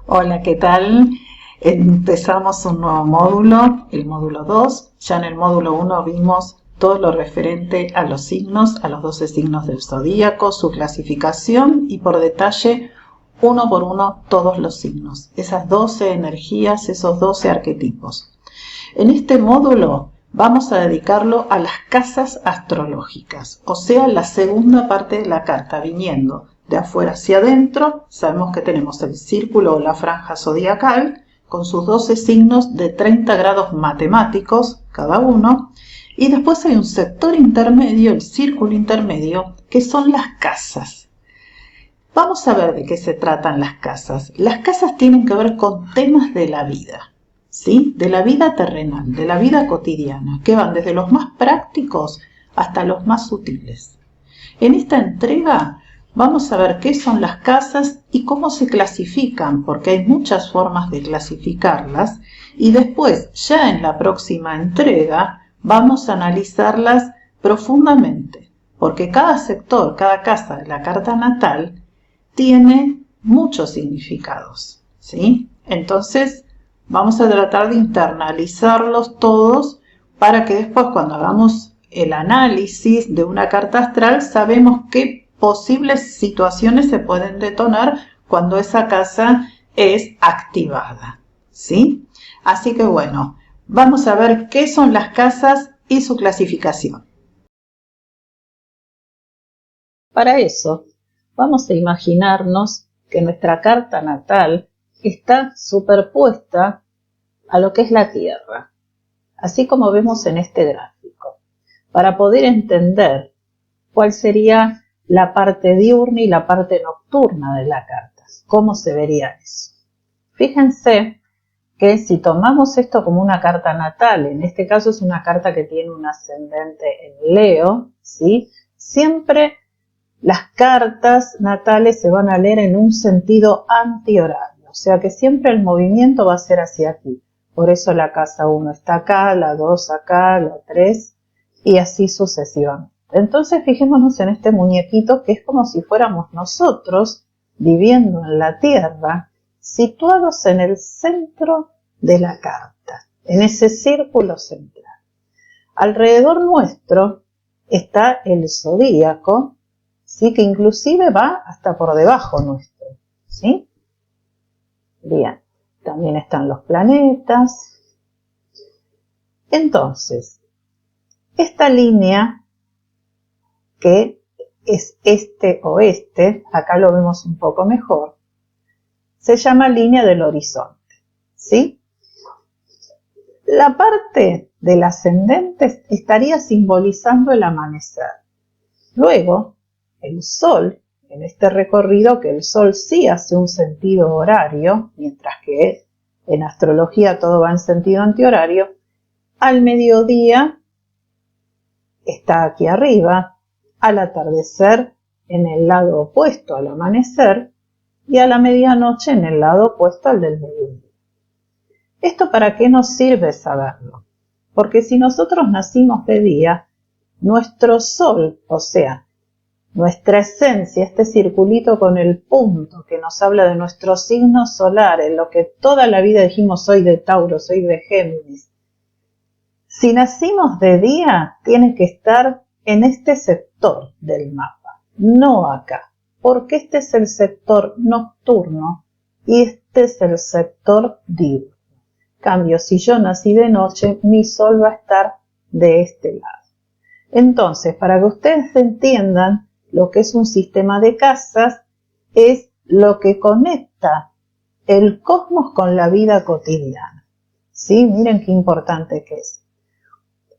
Hola, ¿qué tal? Empezamos un nuevo módulo, el módulo 2. Ya en el módulo 1 vimos todo lo referente a los signos, a los 12 signos del zodíaco, su clasificación y por detalle, uno por uno, todos los signos, esas 12 energías, esos 12 arquetipos. En este módulo vamos a dedicarlo a las casas astrológicas, o sea, la segunda parte de la carta, viniendo de afuera hacia adentro. Sabemos que tenemos el círculo o la franja zodiacal con sus 12 signos de 30 grados matemáticos cada uno, y después hay un sector intermedio, el círculo intermedio, que son las casas. Vamos a ver de qué se tratan las casas. Las casas tienen que ver con temas de la vida, ¿sí? De la vida terrenal, de la vida cotidiana, que van desde los más prácticos hasta los más sutiles. En esta entrega vamos a ver qué son las casas y cómo se clasifican, porque hay muchas formas de clasificarlas, y después, ya en la próxima entrega, vamos a analizarlas profundamente, porque cada sector, cada casa de la carta natal tiene muchos significados, ¿sí? Entonces, vamos a tratar de internalizarlos todos para que después, cuando hagamos el análisis de una carta astral, sabemos qué posibles situaciones se pueden detonar cuando esa casa es activada, ¿sí? Así que bueno, vamos a ver qué son las casas y su clasificación. Para eso, vamos a imaginarnos que nuestra carta natal está superpuesta a lo que es la Tierra, así como vemos en este gráfico, para poder entender cuál sería la parte diurna y la parte nocturna de la carta, cómo se vería eso. Fíjense que si tomamos esto como una carta natal, en este caso es una carta que tiene un ascendente en Leo, ¿sí? Siempre las cartas natales se van a leer en un sentido antihorario, o sea que siempre el movimiento va a ser hacia aquí. Por eso la casa 1 está acá, la 2 acá, la 3 y así sucesivamente. Entonces fijémonos en este muñequito que es como si fuéramos nosotros viviendo en la Tierra, situados en el centro de la carta, en ese círculo central. Alrededor nuestro está el zodíaco, ¿sí? Que inclusive va hasta por debajo nuestro, ¿sí? Bien, también están los planetas. Entonces, esta línea que es este-oeste, acá lo vemos un poco mejor, se llama línea del horizonte, ¿sí? La parte del ascendente estaría simbolizando el amanecer. Luego, el Sol, en este recorrido, que el Sol sí hace un sentido horario, mientras que en astrología todo va en sentido antihorario, al mediodía está aquí arriba, al atardecer en el lado opuesto al amanecer y a la medianoche en el lado opuesto al del mediodía. ¿Esto para qué nos sirve saberlo? Porque si nosotros nacimos de día, nuestro Sol, o sea, nuestra esencia, este circulito con el punto que nos habla de nuestro signo solar, en lo que toda la vida dijimos soy de Tauro, soy de Géminis. Si nacimos de día, tiene que estar en este sector del mapa, no acá, porque este es el sector nocturno y este es el sector diurno. Cambio, si yo nací de noche, mi Sol va a estar de este lado. Entonces, para que ustedes entiendan, lo que es un sistema de casas es lo que conecta el cosmos con la vida cotidiana. ¿Sí? Miren qué importante que es.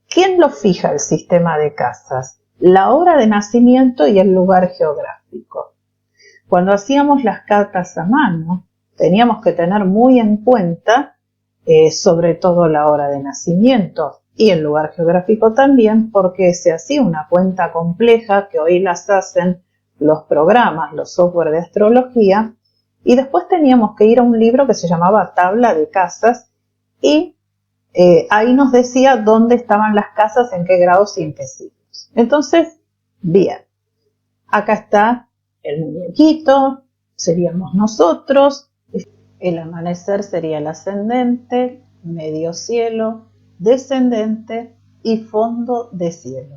¿Quién lo fija el sistema de casas? La hora de nacimiento y el lugar geográfico. Cuando hacíamos las cartas a mano, teníamos que tener muy en cuenta sobre todo la hora de nacimiento y el lugar geográfico también, porque se hacía una cuenta compleja que hoy las hacen los programas, los software de astrología, y después teníamos que ir a un libro que se llamaba Tabla de Casas y ahí nos decía dónde estaban las casas, en qué grados y en qué signos. Entonces, bien, acá está el muñequito, seríamos nosotros, El amanecer sería el ascendente, medio cielo, descendente y fondo de cielo.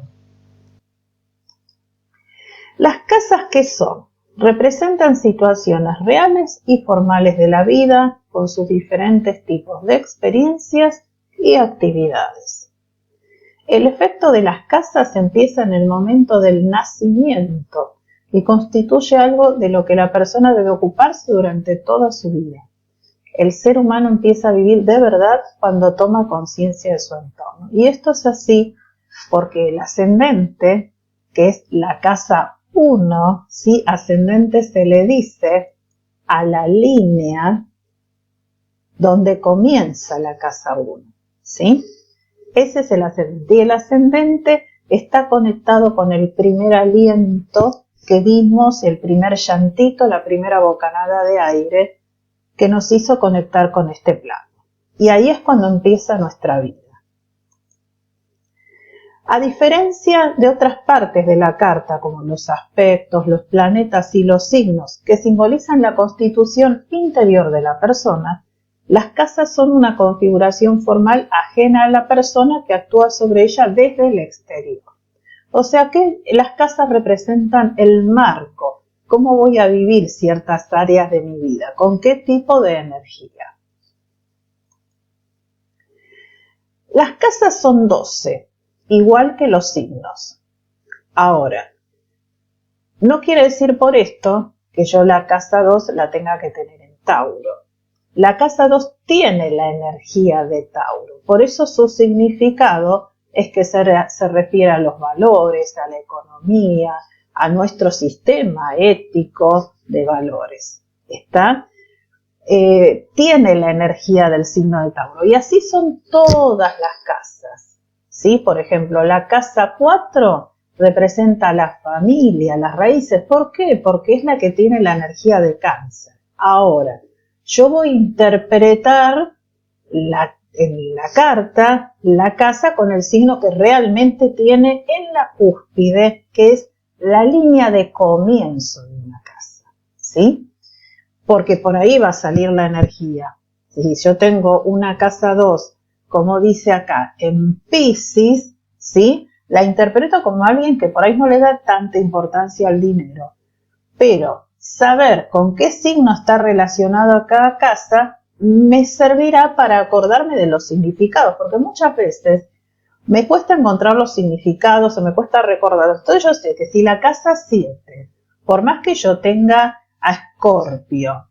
Las casas, ¿qué son? Representan situaciones reales y formales de la vida con sus diferentes tipos de experiencias y actividades. El efecto de las casas empieza en el momento del nacimiento y constituye algo de lo que la persona debe ocuparse durante toda su vida. El ser humano empieza a vivir de verdad cuando toma conciencia de su entorno. Y esto es así porque el ascendente, que es la casa 1, ¿sí? Ascendente se le dice a la línea donde comienza la casa 1, ¿sí? Ese es el ascendente. Y el ascendente está conectado con el primer aliento que vimos, el primer llantito, la primera bocanada de aire que nos hizo conectar con este plano. Y ahí es cuando empieza nuestra vida. A diferencia de otras partes de la carta, como los aspectos, los planetas y los signos, que simbolizan la constitución interior de la persona, las casas son una configuración formal ajena a la persona que actúa sobre ella desde el exterior. O sea que las casas representan el marco, cómo voy a vivir ciertas áreas de mi vida, con qué tipo de energía. Las casas son 12. Igual que los signos. Ahora, no quiere decir por esto que yo la casa 2 la tenga que tener en Tauro. La casa 2 tiene la energía de Tauro, por eso su significado es que se refiere a los valores, a la economía, a nuestro sistema ético de valores. ¿Está? Tiene la energía del signo de Tauro y así son todas las casas. ¿Sí? Por ejemplo, la casa 4 representa a la familia, las raíces. ¿Por qué? Porque es la que tiene la energía de Cáncer. Ahora, yo voy a interpretar en la carta la casa con el signo que realmente tiene en la cúspide, que es la línea de comienzo de una casa. ¿Sí? Porque por ahí va a salir la energía. Si yo tengo una casa 2, como dice acá, en Piscis, ¿sí? La interpreto como alguien que por ahí no le da tanta importancia al dinero. Pero saber con qué signo está relacionado a cada casa me servirá para acordarme de los significados, porque muchas veces me cuesta encontrar los significados o me cuesta recordarlos. Entonces yo sé que si la casa 7, por más que yo tenga a Escorpio,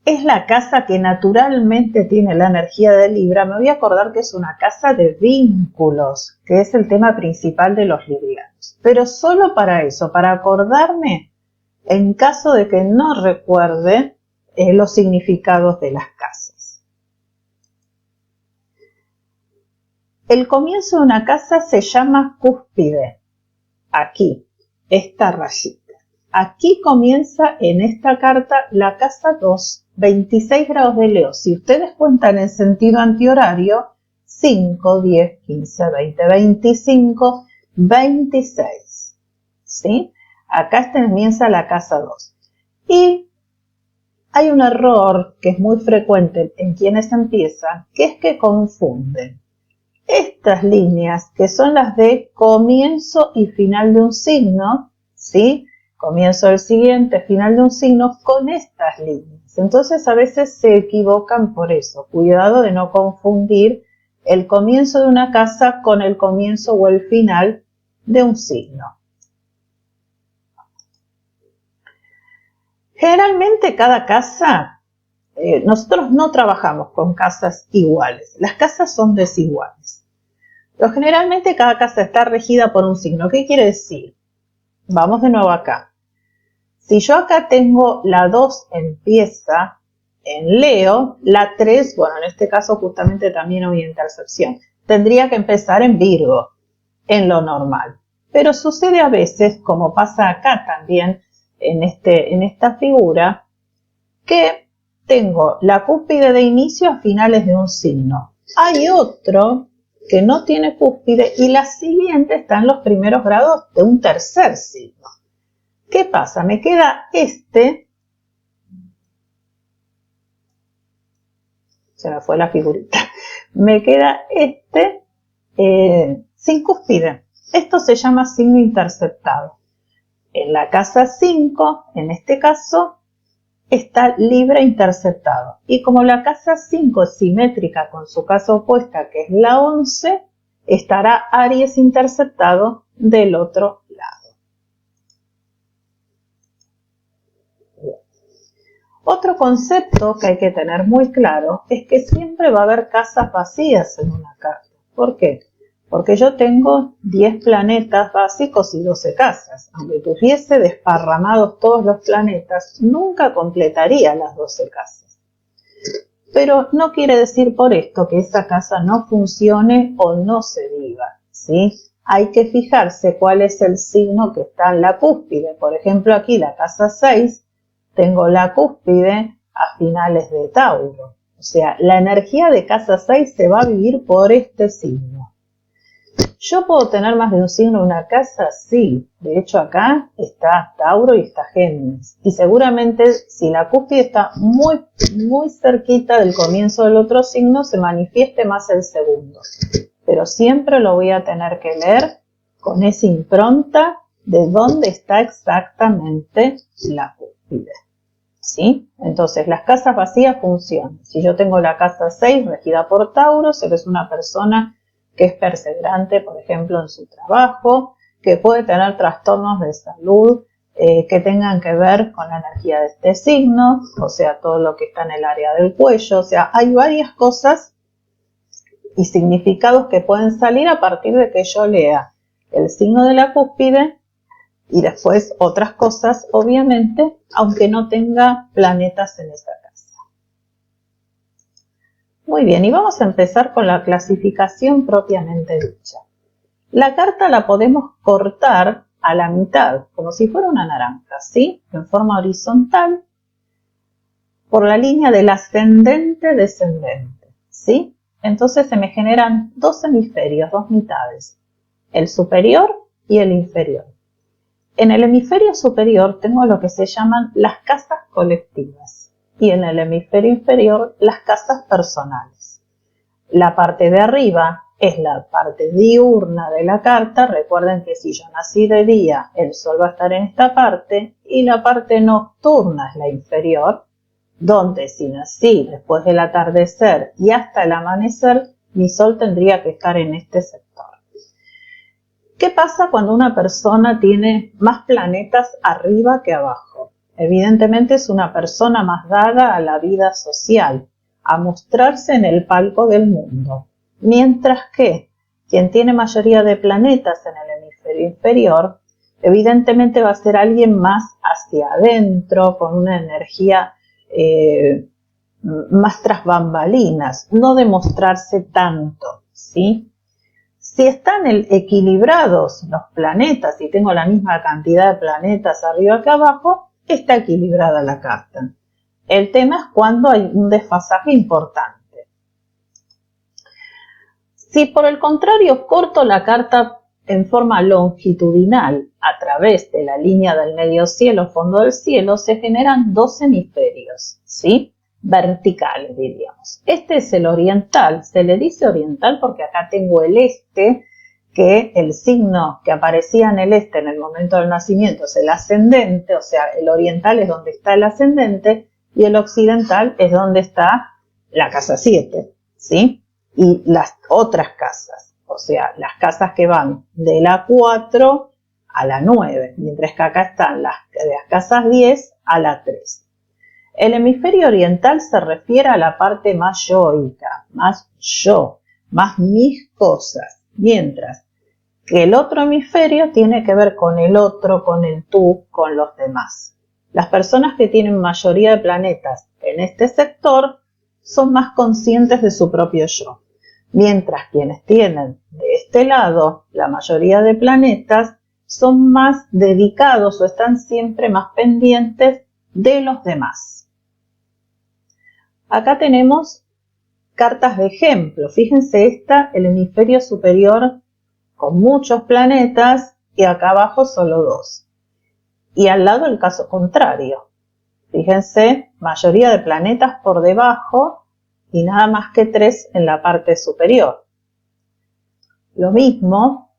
es la casa que naturalmente tiene la energía de Libra, me voy a acordar que es una casa de vínculos, que es el tema principal de los librianos. Pero solo para eso, para acordarme en caso de que no recuerde los significados de las casas. El comienzo de una casa se llama cúspide. Aquí, esta rayita. Aquí comienza en esta carta la casa 2, 26 grados de Leo. Si ustedes cuentan en sentido antihorario, 5, 10, 15, 20, 25, 26. ¿Sí? Acá comienza la casa 2. Y hay un error que es muy frecuente en quienes empiezan, que es que confunden estas líneas, que son las de comienzo y final de un signo, ¿sí? Comienzo del siguiente, final de un signo, con estas líneas. Entonces a veces se equivocan por eso. Cuidado de no confundir el comienzo de una casa con el comienzo o el final de un signo. Generalmente cada casa, nosotros no trabajamos con casas iguales. Las casas son desiguales. Pero generalmente cada casa está regida por un signo. ¿Qué quiere decir? Vamos de nuevo acá. Si yo acá tengo la 2 empieza en Leo, la 3, bueno, en este caso justamente también hay intercepción. Tendría que empezar en Virgo, en lo normal. Pero sucede a veces, como pasa acá también en esta figura, que tengo la cúspide de inicio a finales de un signo. Hay otro que no tiene cúspide y la siguiente está en los primeros grados de un tercer signo. ¿Qué pasa? Me queda este se me fue la figurita. Me queda este sin cúspide. Esto se llama signo interceptado. En la casa 5, en este caso, está Libra interceptado. Y como la casa 5 es simétrica con su casa opuesta, que es la 11, estará Aries interceptado del otro lado. Bien. Otro concepto que hay que tener muy claro es que siempre va a haber casas vacías en una carta. ¿Por qué? Porque yo tengo 10 planetas básicos y 12 casas. Aunque tuviese desparramados todos los planetas, nunca completaría las 12 casas. Pero no quiere decir por esto que esa casa no funcione o no se viva, ¿sí? Hay que fijarse cuál es el signo que está en la cúspide. Por ejemplo, aquí la casa 6, tengo la cúspide a finales de Tauro. O sea, la energía de casa 6 se va a vivir por este signo. ¿Yo puedo tener más de un signo en una casa? Sí. De hecho, acá está Tauro y está Géminis. Y seguramente si la cúspide está muy cerquita del comienzo del otro signo, se manifieste más el segundo. Pero siempre lo voy a tener que leer con esa impronta de dónde está exactamente la cúspide. ¿Sí? Entonces, las casas vacías funcionan. Si yo tengo la casa 6 regida por Tauro, sé que es una persona que es perseverante, por ejemplo, en su trabajo, que puede tener trastornos de salud que tengan que ver con la energía de este signo, o sea, todo lo que está en el área del cuello. O sea, hay varias cosas y significados que pueden salir a partir de que yo lea el signo de la cúspide y después otras cosas, obviamente, aunque no tenga planetas en esa casa. Muy bien, y vamos a empezar con la clasificación propiamente dicha. La carta la podemos cortar a la mitad, como si fuera una naranja, ¿sí? En forma horizontal, por la línea del ascendente-descendente, ¿sí? Entonces se me generan dos hemisferios, dos mitades, el superior y el inferior. En el hemisferio superior tengo lo que se llaman las casas colectivas y en el hemisferio inferior las casas personales. La parte de arriba es la parte diurna de la carta. Recuerden que si yo nací de día, el sol va a estar en esta parte, y la parte nocturna es la inferior, donde si nací después del atardecer y hasta el amanecer, mi sol tendría que estar en este sector. ¿Qué pasa cuando una persona tiene más planetas arriba que abajo? Evidentemente es una persona más dada a la vida social, a mostrarse en el palco del mundo. Mientras que quien tiene mayoría de planetas en el hemisferio inferior, evidentemente va a ser alguien más hacia adentro, con una energía más tras bambalinas, no de mostrarse tanto, ¿sí? Si están equilibrados los planetas y tengo la misma cantidad de planetas arriba que abajo, está equilibrada la carta. El tema es cuando hay un desfasaje importante. Si por el contrario corto la carta en forma longitudinal a través de la línea del medio cielo, fondo del cielo, se generan dos hemisferios, ¿sí? Verticales, diríamos. Este es el oriental. Se le dice oriental porque acá tengo el este, que el signo que aparecía en el este en el momento del nacimiento es el ascendente, o sea, el oriental es donde está el ascendente y el occidental es donde está la casa 7, ¿sí? Y las otras casas, o sea, las casas que van de la 4 a la 9, mientras que acá están las casas 10 a la 3. El hemisferio oriental se refiere a la parte más yoica, más yo, más mis cosas, mientras que el otro hemisferio tiene que ver con el otro, con el tú, con los demás. Las personas que tienen mayoría de planetas en este sector son más conscientes de su propio yo, mientras quienes tienen de este lado la mayoría de planetas son más dedicados o están siempre más pendientes de los demás. Acá tenemos cartas de ejemplo. Fíjense esta, el hemisferio superior con muchos planetas y acá abajo solo dos. Y al lado el caso contrario. Fíjense, mayoría de planetas por debajo y nada más que 3 en la parte superior. Lo mismo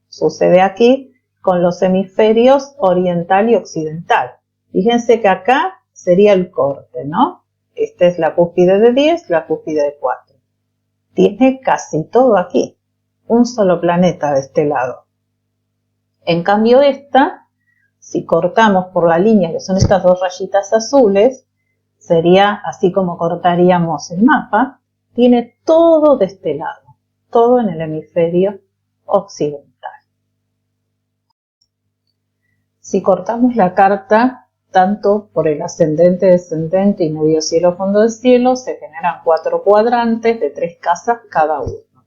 sucede aquí con los hemisferios oriental y occidental. Fíjense que acá sería el corte, ¿no? Esta es la cúspide de 10, la cúspide de 4. Tiene casi todo aquí, un solo planeta de este lado. En cambio esta, si cortamos por la línea, que son estas 2 rayitas azules, sería así como cortaríamos el mapa, tiene todo de este lado, todo en el hemisferio occidental. Si cortamos la carta tanto por el ascendente, descendente y medio cielo, fondo del cielo, se generan 4 cuadrantes de 3 casas cada uno.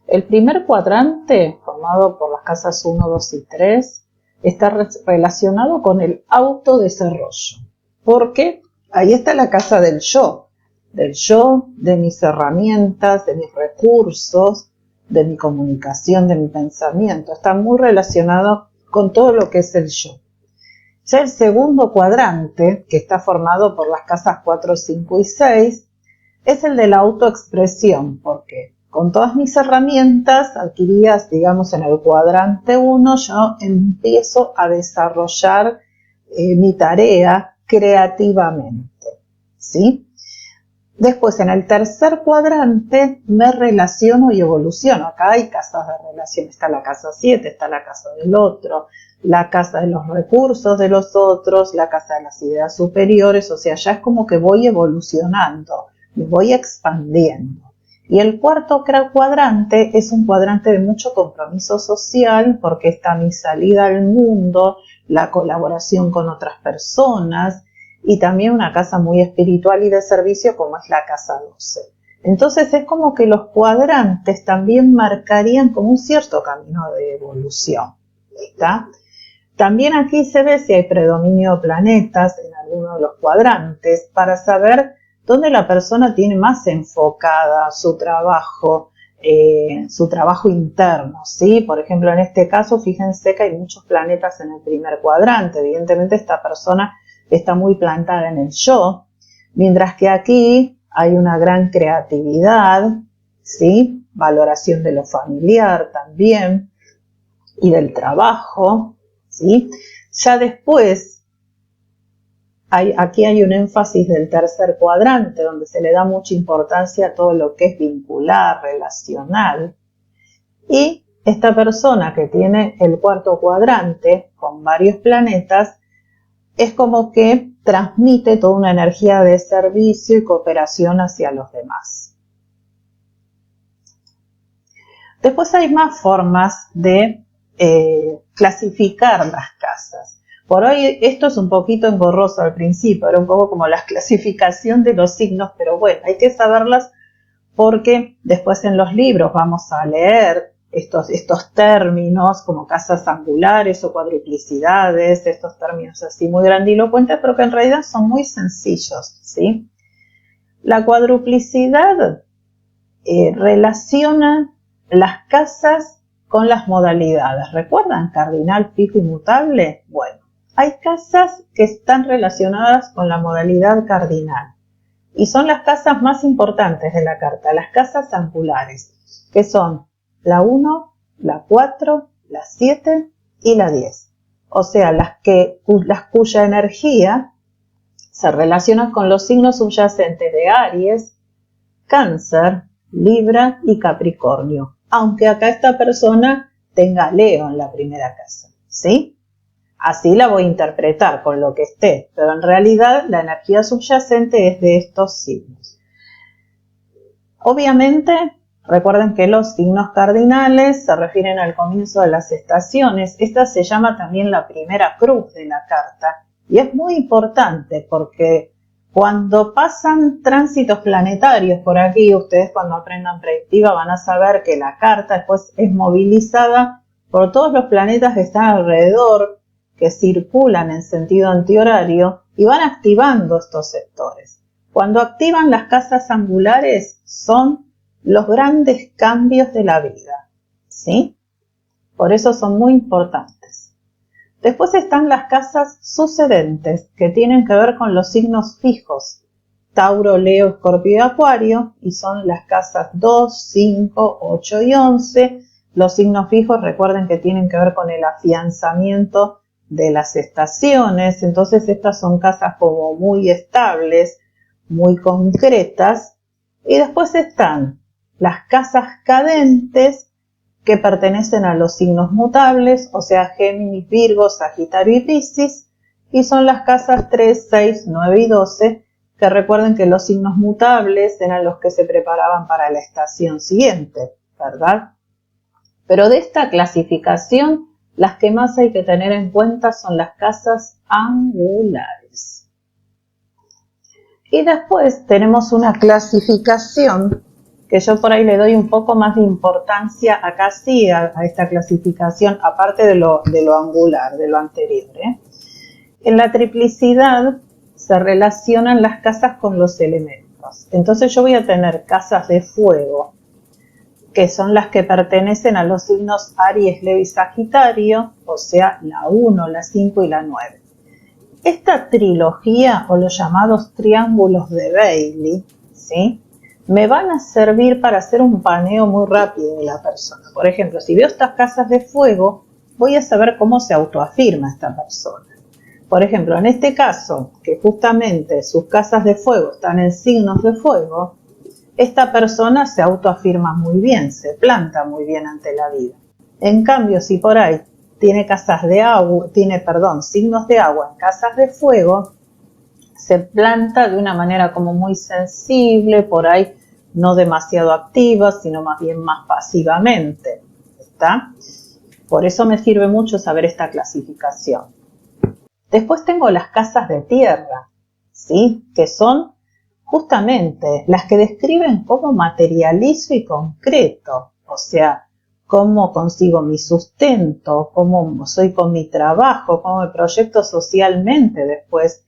El primer cuadrante, formado por las casas 1, 2 y 3, está relacionado con el autodesarrollo, porque ahí está la casa del yo, de mis herramientas, de mis recursos, de mi comunicación, de mi pensamiento. Está muy relacionado con todo lo que es el yo. Ya el segundo cuadrante, que está formado por las casas 4, 5 y 6, es el de la autoexpresión, porque con todas mis herramientas adquiridas, digamos, en el cuadrante 1, yo empiezo a desarrollar mi tarea creativamente, ¿sí? Después, en el tercer cuadrante, me relaciono y evoluciono. Acá hay casas de relación. Está la casa 7, está la casa del otro, la casa de los recursos de los otros, la casa de las ideas superiores. O sea, ya es como que voy evolucionando, me voy expandiendo. Y el cuarto cuadrante es un cuadrante de mucho compromiso social, porque está mi salida al mundo, la colaboración con otras personas, y también una casa muy espiritual y de servicio como es la casa 12. Entonces es como que los cuadrantes también marcarían como un cierto camino de evolución, ¿está? También aquí se ve si hay predominio de planetas en alguno de los cuadrantes para saber dónde la persona tiene más enfocada su trabajo interno, ¿sí? Por ejemplo, en este caso, fíjense que hay muchos planetas en el primer cuadrante. Evidentemente esta persona está muy plantada en el yo, mientras que aquí hay una gran creatividad, ¿sí? Valoración de lo familiar también y del trabajo, ¿sí? Ya después, aquí hay un énfasis del tercer cuadrante, donde se le da mucha importancia a todo lo que es vincular, relacional, y esta persona que tiene el cuarto cuadrante con varios planetas es como que transmite toda una energía de servicio y cooperación hacia los demás. Después hay más formas de clasificar las casas. Por hoy esto es un poquito engorroso al principio, era un poco como la clasificación de los signos, pero bueno, hay que saberlas porque después en los libros vamos a leer estos términos como casas angulares o cuadruplicidades, estos términos así muy grandilocuentes, pero que en realidad son muy sencillos, ¿sí? La cuadruplicidad relaciona las casas con las modalidades. ¿Recuerdan cardinal, fijo y mutable? Bueno, hay casas que están relacionadas con la modalidad cardinal y son las casas más importantes de la carta, las casas angulares, que son la 1, la 4, la 7 y la 10. O sea, las cuya energía se relaciona con los signos subyacentes de Aries, Cáncer, Libra y Capricornio. Aunque acá esta persona tenga Leo en la primera casa, ¿sí? Así la voy a interpretar con lo que esté, pero en realidad la energía subyacente es de estos signos. Obviamente, recuerden que los signos cardinales se refieren al comienzo de las estaciones. Esta se llama también la primera cruz de la carta y es muy importante porque cuando pasan tránsitos planetarios por aquí, ustedes cuando aprendan predictiva van a saber que la carta después es movilizada por todos los planetas que están alrededor, que circulan en sentido antihorario y van activando estos sectores. Cuando activan las casas angulares son los grandes cambios de la vida, ¿sí? Por eso son muy importantes. Después están las casas sucedentes, que tienen que ver con los signos fijos, Tauro, Leo, Escorpio y Acuario, y son las casas 2, 5, 8 y 11. Los signos fijos, recuerden que tienen que ver con el afianzamiento de las estaciones, entonces estas son casas como muy estables, muy concretas. Y después están las casas cadentes, que pertenecen a los signos mutables, o sea, Géminis, Virgo, Sagitario y Piscis, y son las casas 3, 6, 9 y 12, que recuerden que los signos mutables eran los que se preparaban para la estación siguiente, ¿verdad? Pero de esta clasificación, las que más hay que tener en cuenta son las casas angulares. Y después tenemos una clasificación que yo por ahí le doy un poco más de importancia acá sí a esta clasificación, aparte de lo angular, de lo anterior. En la triplicidad se relacionan las casas con los elementos. Entonces yo voy a tener casas de fuego, que son las que pertenecen a los signos Aries, Leo y Sagitario, o sea, la 1, la 5 y la 9. Esta trilogía, o los llamados triángulos de Bailey, ¿sí?, me van a servir para hacer un paneo muy rápido de la persona. Por ejemplo, si veo estas casas de fuego, voy a saber cómo se autoafirma esta persona. Por ejemplo, en este caso, que justamente sus casas de fuego están en signos de fuego, esta persona se autoafirma muy bien, se planta muy bien ante la vida. En cambio, si por ahí tiene signos de agua en casas de fuego, se planta de una manera como muy sensible, por ahí no demasiado activa, sino más bien más pasivamente, ¿está? Por eso me sirve mucho saber esta clasificación. Después tengo las casas de tierra, ¿sí?, que son justamente las que describen cómo materializo y concreto, o sea, cómo consigo mi sustento, cómo soy con mi trabajo, cómo me proyecto socialmente después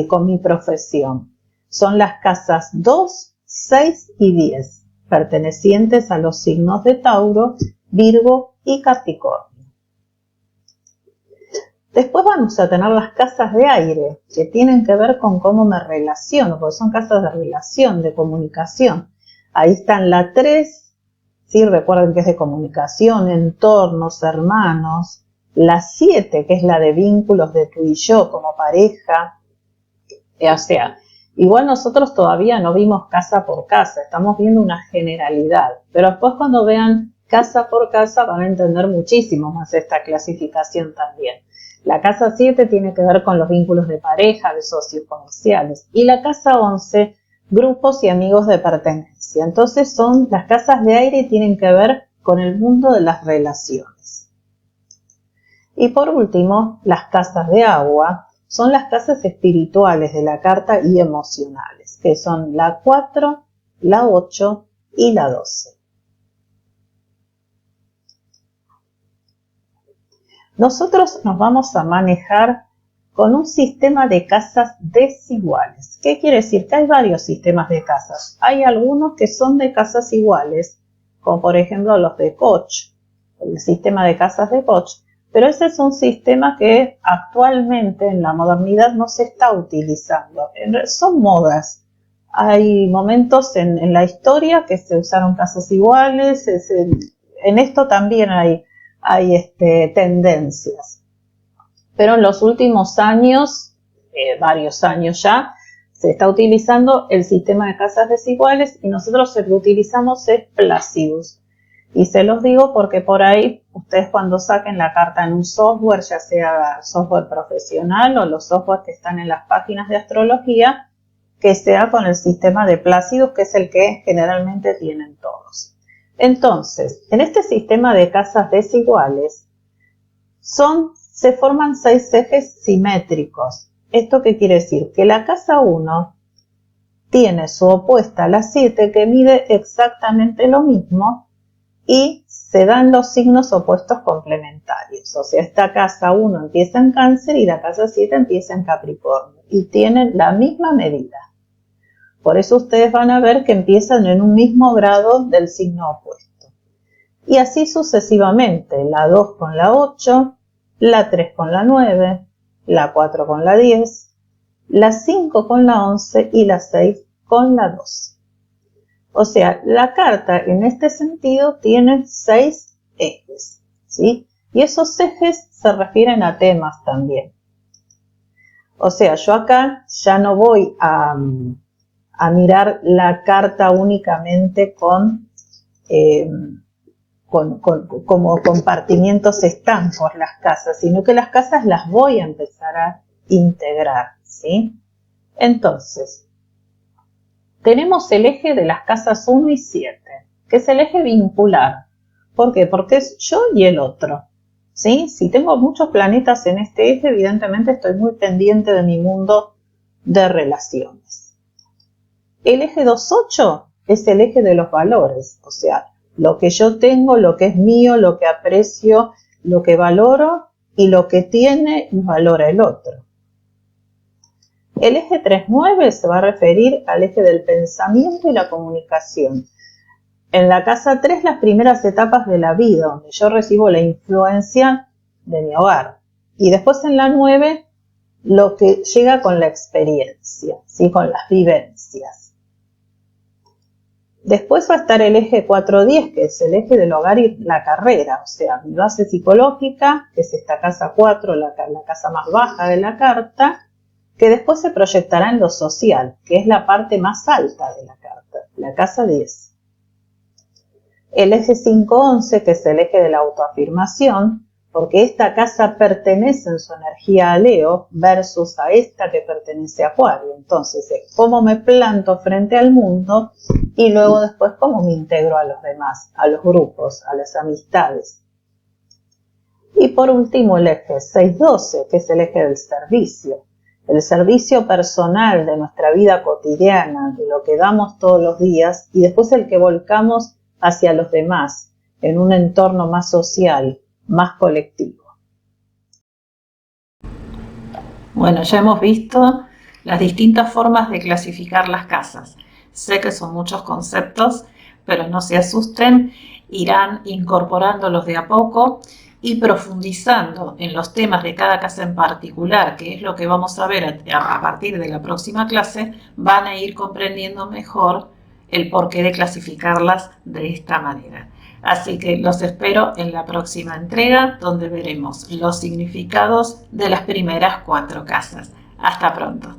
con mi profesión. Son las casas 2, 6 y 10, pertenecientes a los signos de Tauro, Virgo y Capricornio. Después vamos a tener las casas de aire, que tienen que ver con cómo me relaciono, porque son casas de relación, de comunicación. Ahí están la 3, ¿sí?, recuerden que es de comunicación, entornos, hermanos. La 7, que es la de vínculos de tú y yo como pareja. O sea, igual nosotros todavía no vimos casa por casa, estamos viendo una generalidad. Pero después cuando vean casa por casa van a entender muchísimo más esta clasificación también. La casa 7 tiene que ver con los vínculos de pareja, de socios comerciales. Y la casa 11, grupos y amigos de pertenencia. Entonces son las casas de aire y tienen que ver con el mundo de las relaciones. Y por último, las casas de agua son las casas espirituales de la carta y emocionales, que son la 4, la 8 y la 12. Nosotros nos vamos a manejar con un sistema de casas desiguales. ¿Qué quiere decir? Que hay varios sistemas de casas. Hay algunos que son de casas iguales, como por ejemplo los de Koch, el sistema de casas de Koch, pero ese es un sistema que actualmente en la modernidad no se está utilizando. Son modas. Hay momentos en la historia que se usaron casas iguales, en esto también hay tendencias. Pero en los últimos años, varios años ya, se está utilizando el sistema de casas desiguales y nosotros lo que utilizamos es Placidus. Y se los digo porque por ahí ustedes cuando saquen la carta en un software, ya sea software profesional o los softwares que están en las páginas de astrología, que sea con el sistema de Placidus, que es el que generalmente tienen todos. Entonces, en este sistema de casas desiguales se forman 6 ejes simétricos. ¿Esto qué quiere decir? Que la casa 1 tiene su opuesta a la 7 que mide exactamente lo mismo y se dan los signos opuestos complementarios. O sea, esta casa 1 empieza en Cáncer y la casa 7 empieza en Capricornio y tienen la misma medida. Por eso ustedes van a ver que empiezan en un mismo grado del signo opuesto. Y así sucesivamente, la 2 con la 8, la 3 con la 9, la 4 con la 10, la 5 con la 11 y la 6 con la 2. O sea, la carta en este sentido tiene 6 ejes, ¿sí? Y esos ejes se refieren a temas también. O sea, yo acá ya no voy a mirar la carta únicamente como compartimientos estancos las casas, sino que las casas las voy a empezar a integrar, ¿sí? Entonces, tenemos el eje de las casas 1 y 7, que es el eje vincular. ¿Por qué? Porque es yo y el otro, ¿sí? Si tengo muchos planetas en este eje, evidentemente estoy muy pendiente de mi mundo de relaciones. El eje 2-8 es el eje de los valores, o sea, lo que yo tengo, lo que es mío, lo que aprecio, lo que valoro y lo que tiene y valora el otro. El eje 3-9 se va a referir al eje del pensamiento y la comunicación. En la casa 3, las primeras etapas de la vida, donde yo recibo la influencia de mi hogar. Y después en la 9, lo que llega con la experiencia, ¿sí? Con las vivencias. Después va a estar el eje 4-10, que es el eje del hogar y la carrera, o sea, mi base psicológica, que es esta casa 4, la casa más baja de la carta, que después se proyectará en lo social, que es la parte más alta de la carta, la casa 10. El eje 5-11, que es el eje de la autoafirmación, porque esta casa pertenece en su energía a Leo versus a esta que pertenece a Acuario. Entonces es cómo me planto frente al mundo y luego después cómo me integro a los demás, a los grupos, a las amistades. Y por último el eje 6-12, que es el eje del servicio. El servicio personal de nuestra vida cotidiana, de lo que damos todos los días, y después el que volcamos hacia los demás, en un entorno más social, más colectivo. Bueno, ya hemos visto las distintas formas de clasificar las casas. Sé que son muchos conceptos, pero no se asusten, irán incorporándolos de a poco y profundizando en los temas de cada casa en particular, que es lo que vamos a ver a partir de la próxima clase, van a ir comprendiendo mejor el porqué de clasificarlas de esta manera. Así que los espero en la próxima entrega, donde veremos los significados de las primeras 4 casas. Hasta pronto.